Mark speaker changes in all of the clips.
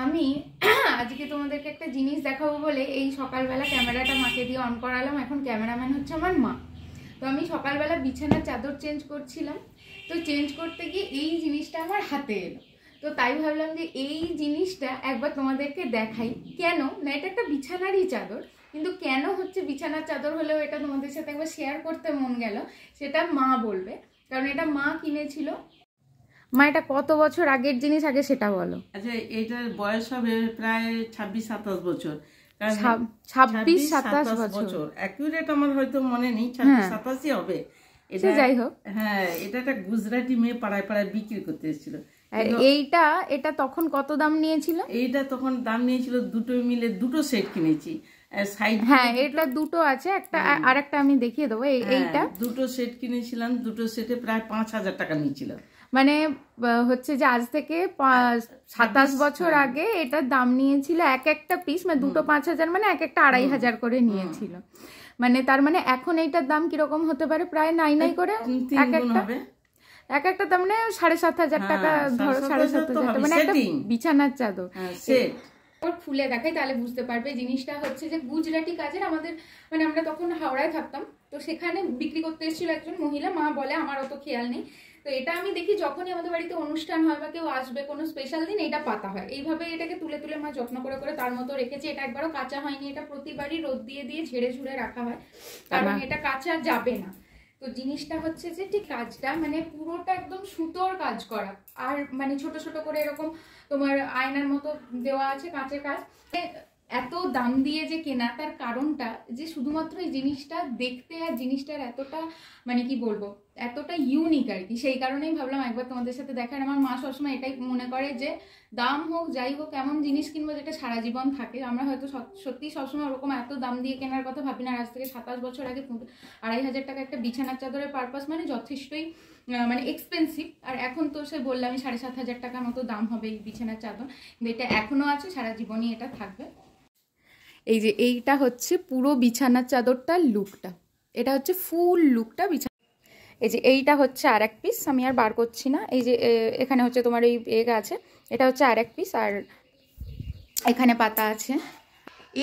Speaker 1: আমি আজকে তোমাদেরকে একটা জিনিস দেখাবো বলে এই সকালবেলা ক্যামেরাটা মাকে দিয়ে অন করালাম। এখন ক্যামেরাম্যান হচ্ছে আমার মা। তো আমি সকালবেলা বিছানার চাদর চেঞ্জ করছিলাম, তো চেঞ্জ করতে গিয়ে এই জিনিসটা আমার হাতে এলো। তো তাই ভাবলাম যে এই জিনিসটা একবার তোমাদেরকে দেখাই। কেন না, এটা একটা বিছানারই চাদর, কিন্তু কেন হচ্ছে বিছানার চাদর হলেও এটা তোমাদের সাথে একবার শেয়ার করতে মন গেল, সেটা মা বলবে। কারণ এটা মা কিনেছিল। মা, এটা কত বছর আগের জিনিস আগে সেটা বলো।
Speaker 2: আচ্ছা, এটার বয়স হবে প্রায় 26-27 বছর।
Speaker 1: 26-27 বছর
Speaker 2: অ্যাকুরেট আমার হয়তো মনে নেই, 26-27ই হবে।
Speaker 1: এটা যাই হোক,
Speaker 2: হ্যাঁ, এটা একটা গুজরাটি মেয়ে পাড়ায় পাড়ায় বিক্রি করতে এসেছিল।
Speaker 1: এটা তখন কত দাম নিয়েছিল?
Speaker 2: এইটা তখন দাম নিয়েছিল, দুটো মিলে দুটো সেট কিনেছি।
Speaker 1: হ্যাঁ, এটা দুটো আছে, একটা আর একটা আমি দেখিয়ে দেবো। এইটা
Speaker 2: দুটো সেট কিনেছিলাম, দুটো সেটে প্রায় 5,000 টাকা নিয়েছিল।
Speaker 1: মানে হচ্ছে যে আজ থেকে 27 বছর আগে এটার দাম নিয়েছিল এক একটা পিস, মানে দুটো 5,000, মানে এক একটা 2,500 করে নিয়েছিল। মানে তার মানে এখন এইটার দাম কিরকম হতে পারে? প্রায় নাই করে এক একটা দাম, মানে 7,500 টাকা ধরো, 7,500 টাকা, মানে একটা বিছানার চাদর। খুলে দেখাই তাহলে বুঝতে পারবে। জিনিসটা হচ্ছে যে গুজরাটি কাজের। আমাদের মানে আমরা তখন হাওড়ায় থাকতাম, তো সেখানে বিক্রি করতে এসেছিল একজন মহিলা। মা বলে, আমার অত খেয়াল নেই। তো এটা আমি দেখি যখনই আমাদের বাড়িতে অনুষ্ঠান হয় বা কেউ আসবে কোনো স্পেশাল দিন, এটা পাতা হয় এইভাবে। এটাকে তুলে তুলে মা যত্ন করে করে তার মতো রেখেছে। এটা একবারও কাঁচা হয়নি, এটা প্রতিবারই রোদ দিয়ে দিয়ে ঝেড়ে ঝুড়ে রাখা হয়, কারণ এটা কাঁচা যাবে না। তো জিনিসটা হচ্ছে যে ঠিক কাজটা মানে পুরোটা একদম সুতোর কাজ করা, আর মানে ছোট ছোট করে এরকম তোমার আয়নার মতো দেওয়া আছে, কাঁচের কাজ। এত দাম দিয়ে যে কেনা, তার কারণটা যে শুধুমাত্র এই জিনিসটা দেখতে আর জিনিসটার এতটা মানে কি বলবো, এতটা ইউনিক আর কি। সেই কারণেই ভাবলাম একবার তোমাদের সাথে দেখার। আমার মা সবসময় এটাই মনে করে যে দাম হোক যাই হোক, এমন জিনিস কিনবো যেটা সারা জীবন থাকে। আমরা হয়তো সত্যি সবসময় ওরকম এত দাম দিয়ে কেনার কথা ভাবি না। আজ থেকে 27 বছর আগে 2,500 টাকা একটা বিছানার চাদরের পারপাস মানে যথেষ্টই মানে এক্সপেন্সিভ। আর এখন তো সে বললাম 7,500 টাকার মতো দাম হবে এই বিছানার চাদর, কিন্তু এটা এখনো আছে, সারা জীবনই এটা থাকবে। এই যে এইটা হচ্ছে পুরো বিছানার চাদরটার লুকটা, এটা হচ্ছে ফুল লুকটা বিছানা। এই যে এইটা হচ্ছে আর এক পিস, আমি আর বার করছি না। এই যে এখানে হচ্ছে তোমার এই আছে, এটা হচ্ছে আর এক পিস, আর এখানে পাতা আছে।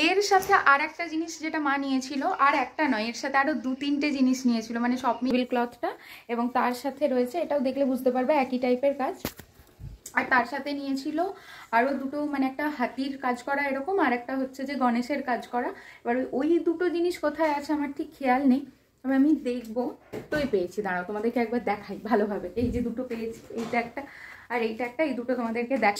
Speaker 1: এর সাথে আর একটা জিনিস যেটা মা নিয়েছিল, আর একটা নয়, এর সাথে আরো 2-3টে জিনিস নিয়েছিল, মানে সব মিল ক্লথটা, এবং তার সাথে রয়েছে, এটাও দেখলে বুঝতে পারবে একই টাইপের কাজ। আর তার সাথে নিয়েছিল আরও দুটো, মানে একটা হাতির কাজ করা এরকম, আর একটা হচ্ছে যে গণেশের কাজ করা। এবার ওই দুটো জিনিস কোথায় আছে আমার ঠিক খেয়াল নেই, তবে আমি দেখবো। তোই পেয়েছি, দাঁড়াও তোমাদেরকে একবার দেখাই ভালোভাবে। এই যে দুটো পেয়েছি, এইটা একটা আর এইটা একটা, এই দুটো তোমাদেরকে দেখ,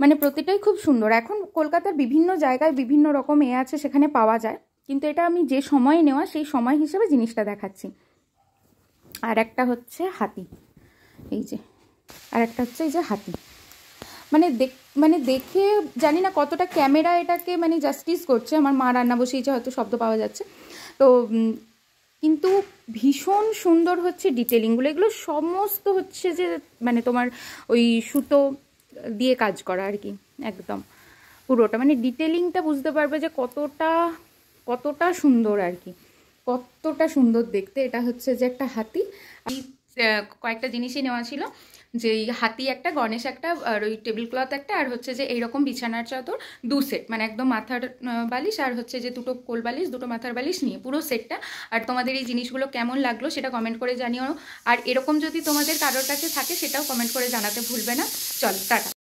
Speaker 1: মানে প্রতিটাই খুব সুন্দর। এখন কলকাতার বিভিন্ন জায়গায় বিভিন্ন রকম আছে, সেখানে পাওয়া যায়, কিন্তু এটা আমি যে সময় নেওয়া সেই সময় হিসেবে জিনিসটা দেখাচ্ছি। আর একটা হচ্ছে হাতি, এই যে, আর একটা হচ্ছে এই যে হাতি। মানে দেখে জানি না কতটা ক্যামেরা এটাকে মানে জাস্টিস করছে। আমার মা রান্না বসিয়েছে, হয়তো শব্দ পাওয়া যাচ্ছে তো, কিন্তু ভীষণ সুন্দর হচ্ছে ডিটেলিংগুলো। এগুলো সমস্ত হচ্ছে যে মানে তোমার ওই সুতো দিয়ে কাজ করা আর কি, একদম পুরোটা মানে ডিটেলিংটা বুঝতে পারবে যে কতটা সুন্দর আর কি, কতটা সুন্দর দেখতে। এটা হচ্ছে যে একটা হাতি। কয়েকটা জিনিসই নেওয়া ছিল, যে হাতি একটা, গণেশ একটা, আর ওই টেবিল ক্লথ একটা, আর হচ্ছে যে এইরকম বিছানার চাদর 2 সেট, মানে একদম মাথার বালিশ আর হচ্ছে যে 2টো কোল বালিশ, 2টো মাথার বালিশ নিয়ে পুরো সেটটা। আর তোমাদের এই জিনিসগুলো কেমন লাগলো সেটা কমেন্ট করে জানিও। আর এরকম যদি তোমাদের কারোর কাছে থাকে সেটাও কমেন্ট করে জানাতে ভুলবে না। চলো টাটা।